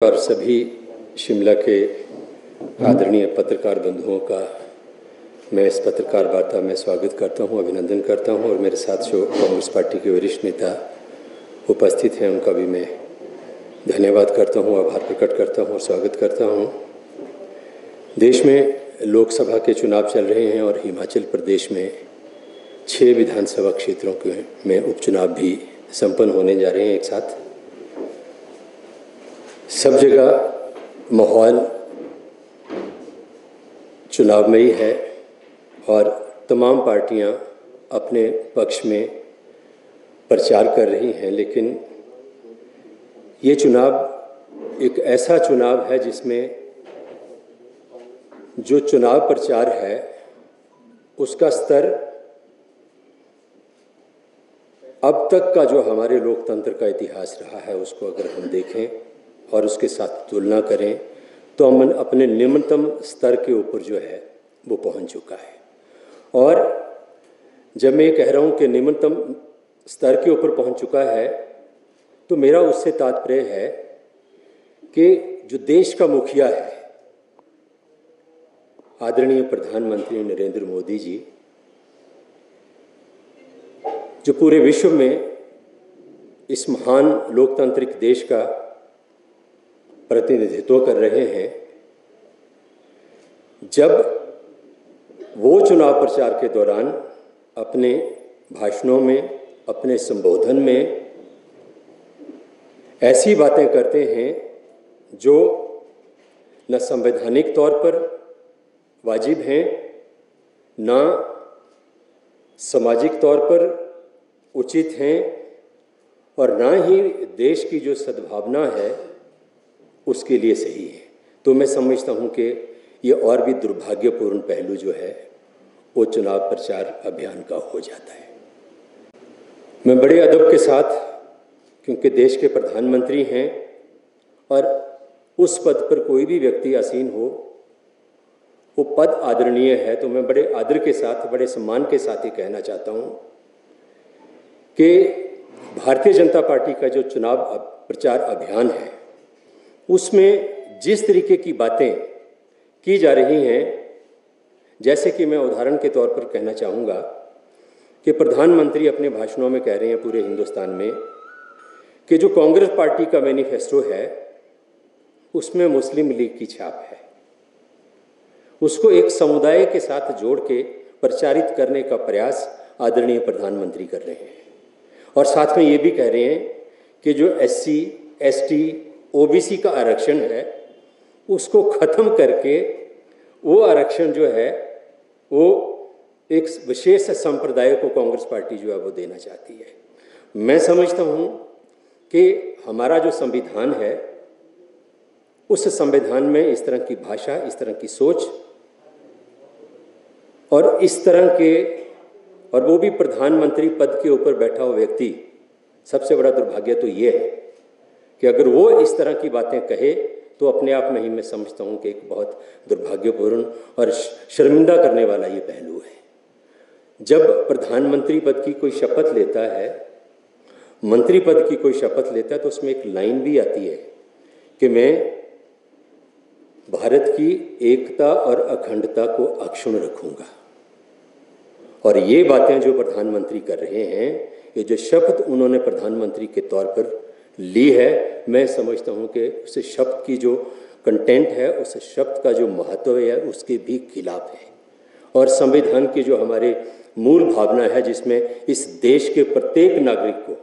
और सभी शिमला के आदरणीय पत्रकार बंधुओं का मैं इस पत्रकार वार्ता में स्वागत करता हूं, अभिनंदन करता हूं। और मेरे साथ जो कांग्रेस पार्टी के वरिष्ठ नेता उपस्थित हैं उनका भी मैं धन्यवाद करता हूं, आभार प्रकट करता हूं और स्वागत करता हूं। देश में लोकसभा के चुनाव चल रहे हैं और हिमाचल प्रदेश में 6 विधानसभा क्षेत्रों में उपचुनाव भी संपन्न होने जा रहे हैं एक साथ। सब जगह माहौल चुनावमयी है और तमाम पार्टियां अपने पक्ष में प्रचार कर रही हैं, लेकिन ये चुनाव एक ऐसा चुनाव है जिसमें जो चुनाव प्रचार है उसका स्तर अब तक का जो हमारे लोकतंत्र का इतिहास रहा है उसको अगर हम देखें और उसके साथ तुलना करें तो हम अपने निम्नतम स्तर के ऊपर जो है वो पहुंच चुका है। और जब मैं ये कह रहा हूं कि निम्नतम स्तर के ऊपर पहुंच चुका है तो मेरा उससे तात्पर्य है कि जो देश का मुखिया है आदरणीय प्रधानमंत्री नरेंद्र मोदी जी, जो पूरे विश्व में इस महान लोकतांत्रिक देश का प्रतिनिधित्व कर रहे हैं, जब वो चुनाव प्रचार के दौरान अपने भाषणों में, अपने संबोधन में ऐसी बातें करते हैं जो न संवैधानिक तौर पर वाजिब हैं, न सामाजिक तौर पर उचित हैं और न ही देश की जो सद्भावना है उसके लिए सही है, तो मैं समझता हूं कि ये और भी दुर्भाग्यपूर्ण पहलू जो है वो चुनाव प्रचार अभियान का हो जाता है। मैं बड़े अदब के साथ, क्योंकि देश के प्रधानमंत्री हैं और उस पद पर कोई भी व्यक्ति आसीन हो, वो पद आदरणीय है, तो मैं बड़े आदर के साथ, बड़े सम्मान के साथ ही कहना चाहता हूं कि भारतीय जनता पार्टी का जो चुनाव प्रचार अभियान है उसमें जिस तरीके की बातें की जा रही हैं, जैसे कि मैं उदाहरण के तौर पर कहना चाहूँगा कि प्रधानमंत्री अपने भाषणों में कह रहे हैं पूरे हिंदुस्तान में कि जो कांग्रेस पार्टी का मैनिफेस्टो है उसमें मुस्लिम लीग की छाप है, उसको एक समुदाय के साथ जोड़ के प्रचारित करने का प्रयास आदरणीय प्रधानमंत्री कर रहे हैं। और साथ में ये भी कह रहे हैं कि जो SC, ST, OBC का आरक्षण है उसको ख़त्म करके वो आरक्षण जो है वो एक विशेष संप्रदाय को कांग्रेस पार्टी जो है वो देना चाहती है। मैं समझता हूँ कि हमारा जो संविधान है उस संविधान में इस तरह की भाषा, इस तरह की सोच और इस तरह के, और वो भी प्रधानमंत्री पद के ऊपर बैठा हुआ व्यक्ति, सबसे बड़ा दुर्भाग्य तो ये है कि अगर वो इस तरह की बातें कहे तो अपने आप में ही मैं समझता हूं कि एक बहुत दुर्भाग्यपूर्ण और शर्मिंदा करने वाला ये पहलू है। जब प्रधानमंत्री पद की कोई शपथ लेता है, मंत्री पद की कोई शपथ लेता है, तो उसमें एक लाइन भी आती है कि मैं भारत की एकता और अखंडता को अक्षुण्ण रखूंगा। और ये बातें जो प्रधानमंत्री कर रहे हैं, ये जो शपथ उन्होंने प्रधानमंत्री के तौर पर ली है, मैं समझता हूं कि उस शब्द की जो कंटेंट है, उस शब्द का जो महत्व है उसके भी खिलाफ है। और संविधान की जो हमारे मूल भावना है जिसमें इस देश के प्रत्येक नागरिक को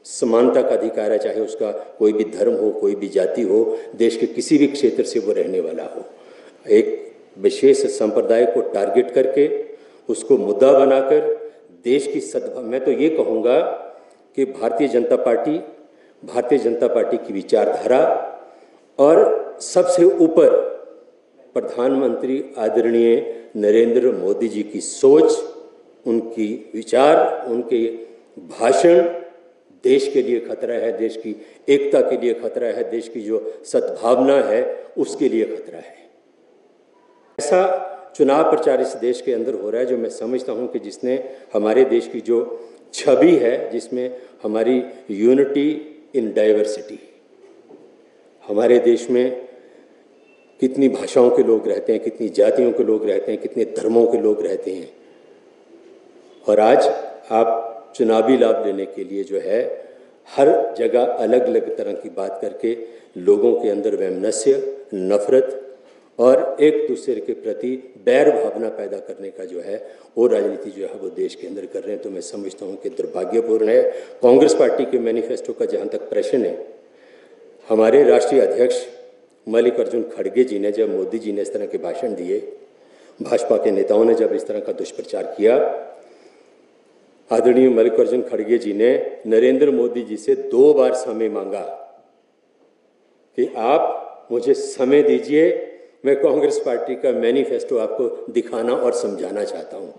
समानता का अधिकार है, चाहे उसका कोई भी धर्म हो, कोई भी जाति हो, देश के किसी भी क्षेत्र से वो रहने वाला हो, एक विशेष संप्रदाय को टारगेट करके उसको मुद्दा बनाकर देश की मैं तो ये कहूँगा कि भारतीय जनता पार्टी की विचारधारा और सबसे ऊपर प्रधानमंत्री आदरणीय नरेंद्र मोदी जी की सोच, उनकी विचार, उनके भाषण देश के लिए खतरा है, देश की एकता के लिए खतरा है, देश की जो सद्भावना है उसके लिए खतरा है। ऐसा चुनाव प्रचार इस देश के अंदर हो रहा है जो मैं समझता हूं कि जिसने हमारे देश की जो छवि है, जिसमें हमारी यूनिटी इन डाइवर्सिटी, हमारे देश में कितनी भाषाओं के लोग रहते हैं, कितनी जातियों के लोग रहते हैं, कितने धर्मों के लोग रहते हैं। और आज आप चुनावी लाभ लेने के लिए जो है हर जगह अलग अलग तरह की बात करके लोगों के अंदर वैमनस्य, नफरत और एक दूसरे के प्रति बैर भावना पैदा करने का जो है वो राजनीति जो है वो देश के अंदर कर रहे हैं। तो मैं समझता हूँ कि दुर्भाग्यपूर्ण है। कांग्रेस पार्टी के मैनिफेस्टो का जहाँ तक प्रश्न है, हमारे राष्ट्रीय अध्यक्ष मल्लिकार्जुन खड़गे जी ने जब मोदी जी ने इस तरह के भाषण दिए, भाजपा के नेताओं ने जब इस तरह का दुष्प्रचार किया, आदरणीय मल्लिकार्जुन खड़गे जी ने नरेंद्र मोदी जी से 2 बार समय मांगा कि आप मुझे समय दीजिए, मैं कांग्रेस पार्टी का मैनिफेस्टो आपको दिखाना और समझाना चाहता हूं।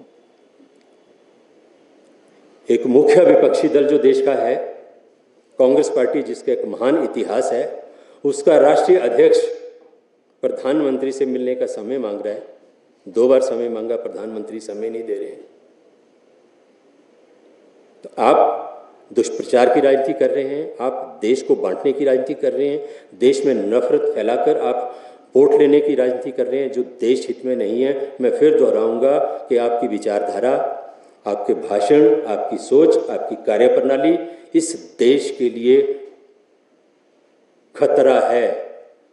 एक मुख्य विपक्षी दल जो देश का है, कांग्रेस पार्टी, जिसका एक महान इतिहास है, उसका राष्ट्रीय अध्यक्ष प्रधानमंत्री से मिलने का समय मांग रहा है। 2 बार समय मांगा, प्रधानमंत्री समय नहीं दे रहे हैं। तो आप दुष्प्रचार की राजनीति कर रहे हैं, आप देश को बांटने की राजनीति कर रहे हैं, देश में नफरत फैलाकर आप वोट लेने की राजनीति कर रहे हैं जो देश हित में नहीं है। मैं फिर दोहराऊंगा कि आपकी विचारधारा, आपके भाषण, आपकी सोच, आपकी कार्यप्रणाली इस देश के लिए खतरा है।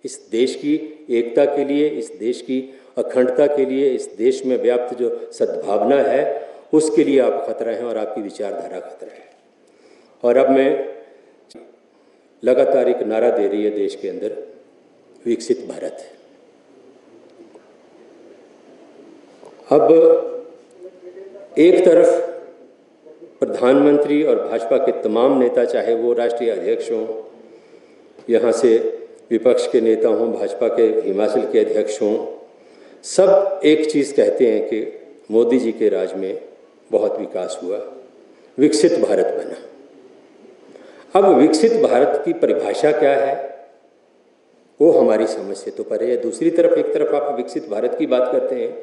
इस देश की एकता के लिए, इस देश की अखंडता के लिए, इस देश में व्याप्त जो सद्भावना है उसके लिए आप खतरा हैं और आपकी विचारधारा खतरा है। और अब मैं लगातार एक नारा दे रही है देश के अंदर, विकसित भारत। अब एक तरफ प्रधानमंत्री और भाजपा के तमाम नेता, चाहे वो राष्ट्रीय अध्यक्ष हों, यहाँ से विपक्ष के नेता हों, भाजपा के हिमाचल के अध्यक्ष हों, सब एक चीज़ कहते हैं कि मोदी जी के राज में बहुत विकास हुआ, विकसित भारत बना। अब विकसित भारत की परिभाषा क्या है वो हमारी समझ से तो परे है। दूसरी तरफ, एक तरफ आप विकसित भारत की बात करते हैं,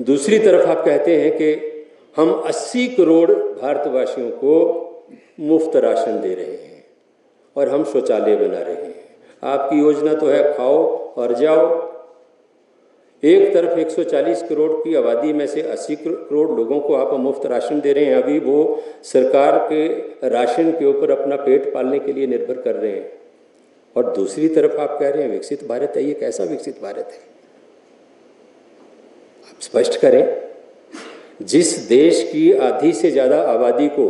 दूसरी तरफ आप कहते हैं कि हम 80 करोड़ भारतवासियों को मुफ्त राशन दे रहे हैं और हम शौचालय बना रहे हैं। आपकी योजना तो है खाओ और जाओ। एक तरफ 140 करोड़ की आबादी में से 80 करोड़ लोगों को आप मुफ्त राशन दे रहे हैं, अभी वो सरकार के राशन के ऊपर अपना पेट पालने के लिए निर्भर कर रहे हैं। और दूसरी तरफ आप कह रहे हैं विकसित भारत है। ये कैसा विकसित भारत है? आप स्पष्ट करें। जिस देश की आधी से ज़्यादा आबादी को,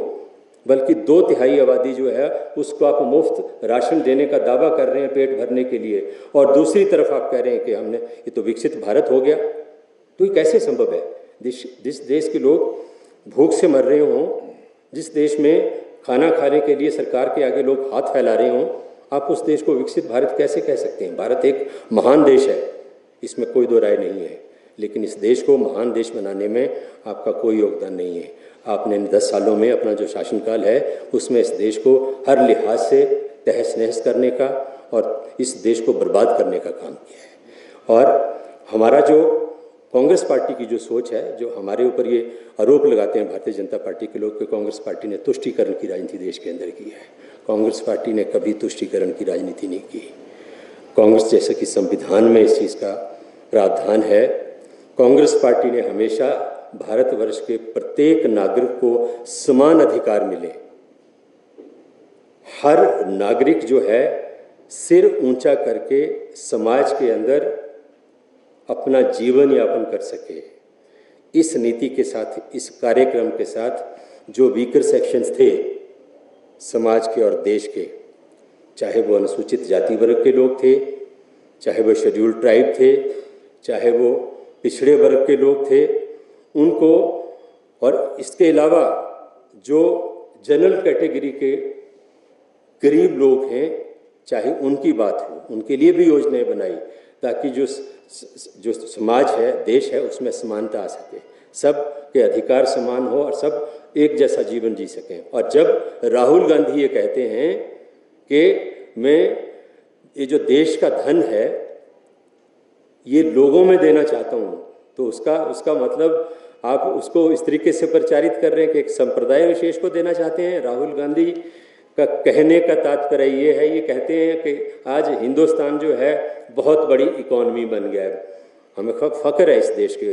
बल्कि 2/3 आबादी जो है उसको आप मुफ्त राशन देने का दावा कर रहे हैं पेट भरने के लिए, और दूसरी तरफ आप कह रहे हैं कि हमने, ये तो विकसित भारत हो गया। तो ये कैसे संभव है? जिस देश के लोग भूख से मर रहे हों, जिस देश में खाना खाने के लिए सरकार के आगे लोग हाथ फैला रहे हों, आप उस देश को विकसित भारत कैसे कह सकते हैं? भारत एक महान देश है, इसमें कोई दो राय नहीं है, लेकिन इस देश को महान देश बनाने में आपका कोई योगदान नहीं है। आपने 10 सालों में अपना जो शासनकाल है उसमें इस देश को हर लिहाज से तहस नहस करने का और इस देश को बर्बाद करने का काम किया है। और हमारा जो कांग्रेस पार्टी की जो सोच है, जो हमारे ऊपर ये आरोप लगाते हैं भारतीय जनता पार्टी के लोग कि कांग्रेस पार्टी ने तुष्टीकरण की राजनीति देश के अंदर की है, कांग्रेस पार्टी ने कभी तुष्टीकरण की राजनीति नहीं की। कांग्रेस, जैसे कि संविधान में इस चीज़ का प्रावधान है, कांग्रेस पार्टी ने हमेशा भारतवर्ष के प्रत्येक नागरिक को समान अधिकार मिले, हर नागरिक जो है सिर ऊंचा करके समाज के अंदर अपना जीवन यापन कर सके। इस नीति के साथ, इस कार्यक्रम के साथ जो वीकर सेक्शंस थे समाज के और देश के, चाहे वो अनुसूचित जाति वर्ग के लोग थे, चाहे वो शेड्यूल्ड ट्राइब थे, चाहे वो पिछड़े वर्ग के लोग थे, उनको, और इसके अलावा जो जनरल कैटेगरी के गरीब लोग हैं, चाहे उनकी बात हो, उनके लिए भी योजनाएं बनाई ताकि जो समाज है, देश है, उसमें समानता आ सके, सब के अधिकार समान हो और सब एक जैसा जीवन जी सकें। और जब राहुल गांधी ये कहते हैं कि मैं ये जो देश का धन है ये लोगों में देना चाहता हूँ, तो उसका मतलब आप उसको इस तरीके से प्रचारित कर रहे हैं कि एक संप्रदाय विशेष को देना चाहते हैं। राहुल गांधी का कहने का तात्पर्य ये है, ये कहते हैं कि आज हिंदुस्तान जो है बहुत बड़ी इकॉनमी बन गया है। हमें फ़ख्र है इस देश के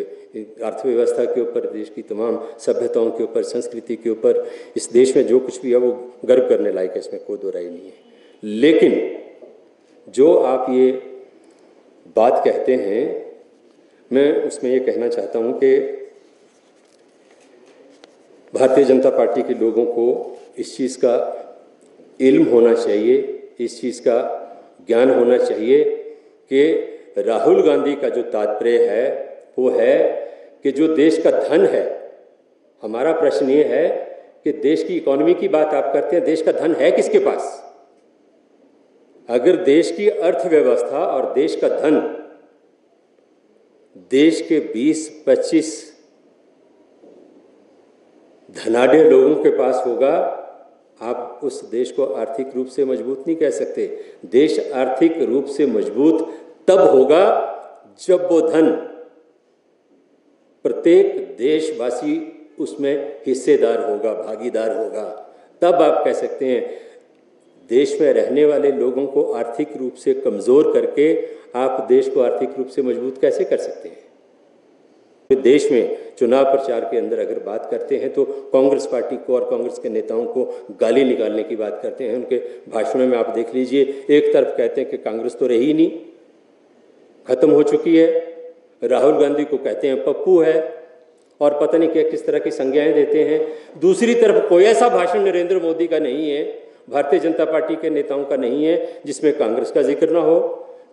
अर्थव्यवस्था के ऊपर, देश की तमाम सभ्यताओं के ऊपर, संस्कृति के ऊपर। इस देश में जो कुछ भी है वो गर्व करने लायक है, इसमें कोई दो राय नहीं है। लेकिन जो आप ये बात कहते हैं, मैं उसमें ये कहना चाहता हूँ कि भारतीय जनता पार्टी के लोगों को इस चीज़ का इल्म होना चाहिए, इस चीज़ का ज्ञान होना चाहिए कि राहुल गांधी का जो तात्पर्य है वो है कि जो देश का धन है, हमारा प्रश्न ये है कि देश की इकोनॉमी की बात आप करते हैं, देश का धन है किसके पास? अगर देश की अर्थव्यवस्था और देश का धन देश के 20-25 धनाढ़ लोगों के पास होगा, आप उस देश को आर्थिक रूप से मजबूत नहीं कह सकते। देश आर्थिक रूप से मजबूत तब होगा जब वो धन प्रत्येक देशवासी उसमें हिस्सेदार होगा, भागीदार होगा। तब आप कह सकते हैं देश में रहने वाले लोगों को आर्थिक रूप से कमज़ोर करके आप देश को आर्थिक रूप से मजबूत कैसे कर सकते हैं? देश में चुनाव प्रचार के अंदर अगर बात करते हैं तो कांग्रेस पार्टी को और कांग्रेस के नेताओं को गाली निकालने की बात करते हैं। उनके भाषणों में आप देख लीजिए, एक तरफ कहते हैं कि कांग्रेस तो रही नहीं, खत्म हो चुकी है, राहुल गांधी को कहते हैं पप्पू है, और पता नहीं क्या किस तरह की संज्ञाएं देते हैं। दूसरी तरफ कोई ऐसा भाषण नरेंद्र मोदी का नहीं है, भारतीय जनता पार्टी के नेताओं का नहीं है जिसमें कांग्रेस का जिक्र ना हो,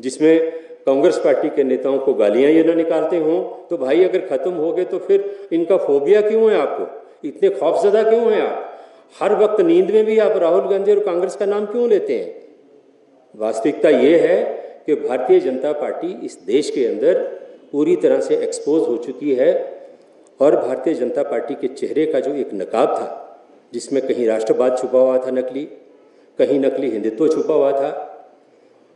जिसमें कांग्रेस पार्टी के नेताओं को गालियां ये ना निकालते हों। तो भाई अगर खत्म हो गए तो फिर इनका फोबिया क्यों है आपको? इतने खौफजदा क्यों हैं आप? हर वक्त नींद में भी आप राहुल गांधी और कांग्रेस का नाम क्यों लेते हैं? वास्तविकता ये है कि भारतीय जनता पार्टी इस देश के अंदर पूरी तरह से एक्सपोज हो चुकी है, और भारतीय जनता पार्टी के चेहरे का जो एक नकाब था, जिसमें कहीं राष्ट्रवाद छुपा हुआ था नकली, कहीं नकली हिंदुत्व छुपा हुआ था,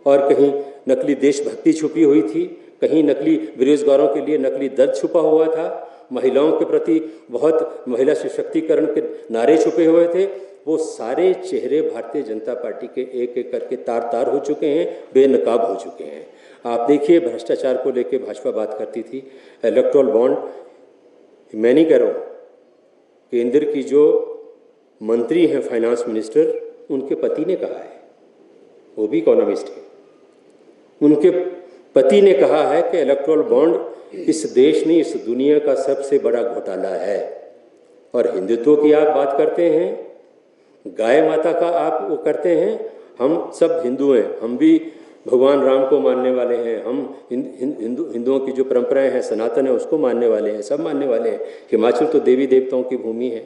और कहीं नकली देशभक्ति छुपी हुई थी, कहीं नकली बेरोजगारों के लिए नकली दर्द छुपा हुआ था, महिलाओं के प्रति बहुत महिला सशक्तिकरण के नारे छुपे हुए थे, वो सारे चेहरे भारतीय जनता पार्टी के एक एक करके तार तार हो चुके हैं, बेनकाब हो चुके हैं। आप देखिए, भ्रष्टाचार को लेकर भाजपा बात करती थी, इलेक्टोरल बॉन्ड, मैं नहीं कह रहा हूँ, केंद्र की जो मंत्री हैं फाइनेंस मिनिस्टर, उनके पति ने कहा है, वो भी इकोनॉमिस्ट है, उनके पति ने कहा है कि इलेक्टोरल बॉन्ड इस देश नहीं इस दुनिया का सबसे बड़ा घोटाला है। और हिंदुत्व की आप बात करते हैं, गाय माता का आप वो करते हैं, हम सब हिंदू हैं, हम भी भगवान राम को मानने वाले हैं, हम हिंदुओं की जो परंपराएं हैं, सनातन है, उसको मानने वाले हैं, सब मानने वाले हैं। हिमाचल तो देवी देवताओं की भूमि है,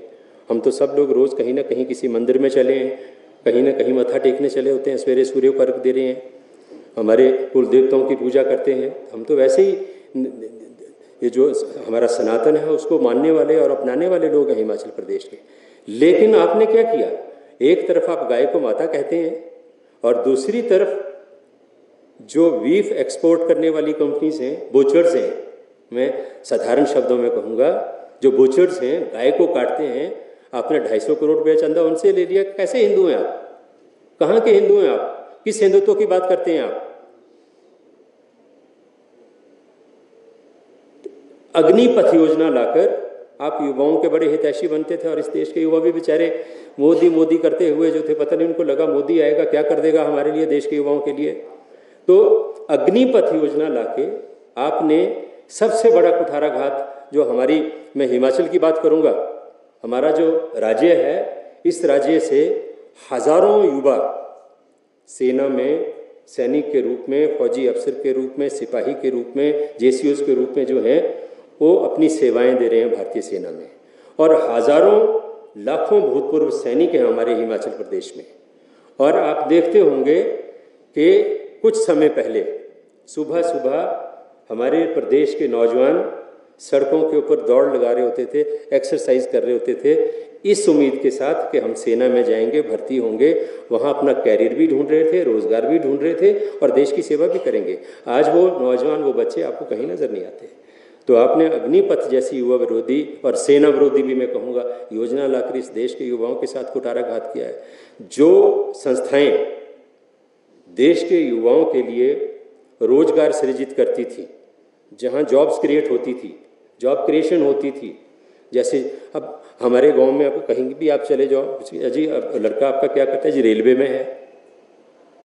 हम तो सब लोग रोज़ कहीं ना कहीं किसी मंदिर में चले हैं, कहीं ना कहीं मत्था टेकने चले होते हैं, सवेरे सूर्य को अर्घ दे रहे हैं, हमारे कुल देवताओं की पूजा करते हैं। हम तो वैसे ही ये जो हमारा सनातन है उसको मानने वाले और अपनाने वाले लोग हैं हिमाचल प्रदेश के। लेकिन आपने क्या किया, एक तरफ आप गाय को माता कहते हैं और दूसरी तरफ जो बीफ एक्सपोर्ट करने वाली कंपनीज हैं, बुचर्स हैं, मैं साधारण शब्दों में कहूँगा, जो बुचर्स हैं, गाय को काटते हैं, आपने 250 करोड़ रुपया चंदा उनसे ले लिया। कैसे हिंदू हैं आप? कहाँ के हिंदू हैं आप? किस हिंदुत्व की बात करते हैं आप? अग्निपथ योजना लाकर आप युवाओं के बड़े हितैषी बनते थे, और इस देश के युवा भी बेचारे मोदी मोदी करते हुए जो थे, पता नहीं उनको लगा मोदी आएगा क्या कर देगा हमारे लिए, देश के युवाओं के लिए। तो अग्निपथ योजना लाके आपने सबसे बड़ा कुठाराघात जो हमारी, मैं हिमाचल की बात करूंगा, हमारा जो राज्य है, इस राज्य से हजारों युवा सेना में सैनिक के रूप में, फौजी अफसर के रूप में, सिपाही के रूप में, जेसीओस के रूप में जो है वो अपनी सेवाएं दे रहे हैं भारतीय सेना में, और हजारों लाखों भूतपूर्व सैनिक हैं हमारे हिमाचल प्रदेश में। और आप देखते होंगे कि कुछ समय पहले सुबह सुबह हमारे प्रदेश के नौजवान सड़कों के ऊपर दौड़ लगा रहे होते थे, एक्सरसाइज कर रहे होते थे, इस उम्मीद के साथ कि हम सेना में जाएंगे, भर्ती होंगे, वहाँ अपना कैरियर भी ढूंढ रहे थे, रोजगार भी ढूंढ रहे थे और देश की सेवा भी करेंगे। आज वो नौजवान, वो बच्चे आपको कहीं नजर नहीं आते। तो आपने अग्निपथ जैसी युवा विरोधी और सेना विरोधी भी मैं कहूँगा योजना लाकर इस देश के युवाओं के साथ कुठाराघात किया है। जो संस्थाएं देश के युवाओं के लिए रोजगार सृजित करती थी, जहां जॉब्स क्रिएट होती थी, जॉब क्रिएशन होती थी, जैसे अब हमारे गांव में आप कहीं भी आप चले जाओ, जी अब लड़का आपका क्या करता है जी, रेलवे में है,